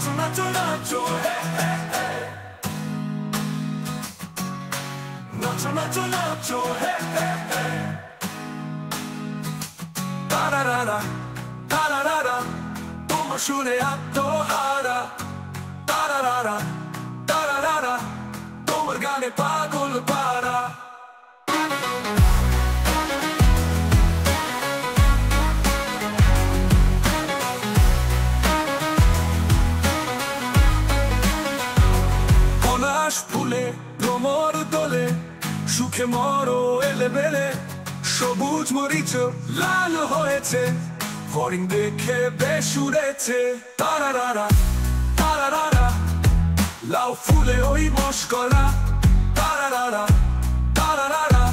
নাচো নাচো নাচো হে হে হে, নাচো নাচো নাচো হে হে হে, তারারারা তারারারা, তোমার সুরে আত্মহারা, তারারারা তারারারা, তোমার গানে পাগল পারা। পলাশ ফুলে ভ্রমর দোলে, সুখে মরো এলে বেলে, সবুজ মরিচ লাল হয়েছে, হরিণ দেখে বেশ উড়েছে। তারারারা তারারারা, লাউ ফুলে ওই মস্করা, তারারারা তারারারা,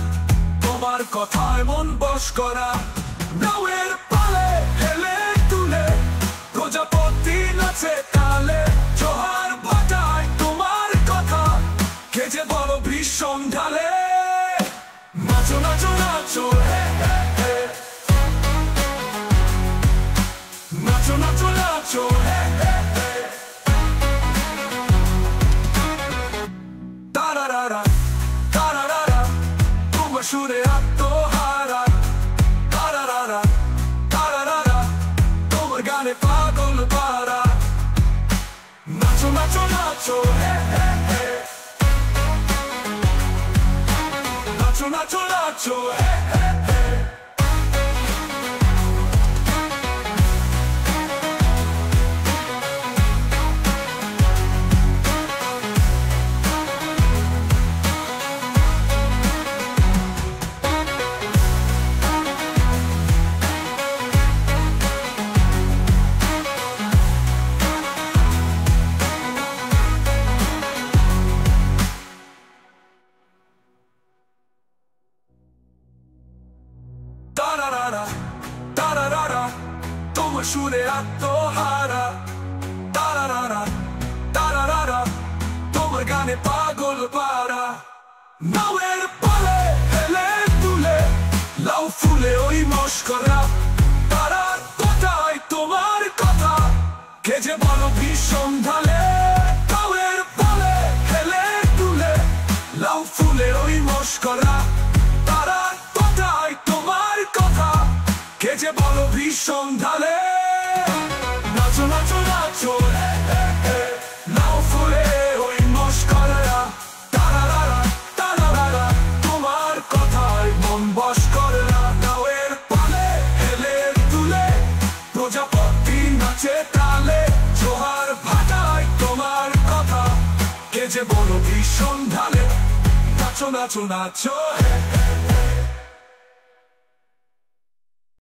তোমার কথায় মন বশ করা। নাওয়ের পালে হেলে তুলে, প্রজাপতি নাচে তালে, জোয়ার ভাটায় তোমার কথা, কে যে বলো ভীষণ ঢালে। নাচো নাচো নাচো হে হে হে, নাচো নাচো নাচো হে হে হে, তারারারা তারারারা, তোমার সুরে আত্মহারা, তারারারা তারারারা, তোমার গানে পাগল পারা। নাচো নাচো নাচো হে হে হে, নাচো নাচো নাচো হে হে হে। তারারারা তারারারা, তোমার সুরে আত্মহারা, তারারারা তারারারা, তোমার গানে পাগল পারা। নাওয়ের পালে হেলে তুলে, লাউ ফুলে ওই মস্করা, তারার কথায় তোমার কথা, কে যে বলো ভীষণ ঢালে। নাওয়ের পালে হেলে তুলে, লাউ ফুলে ওই মস্করা, তারার কথায় তোমার কথা, কে যে বলো ভীষণ ঢালে। নাচো নাচো নাচো হে হে হে, লাউ ফুলে ওই মস্করা, তারারারা তারারারা, তোমার কথায় মন বশ করা। নাওয়ের পালে হেলে তুলে, প্রজাপতি নাচে তালে, জোয়ার ভাটায় তোমার কথা, কে যে বলো ভীষণ ঢালে। নাচো নাচো নাচো হে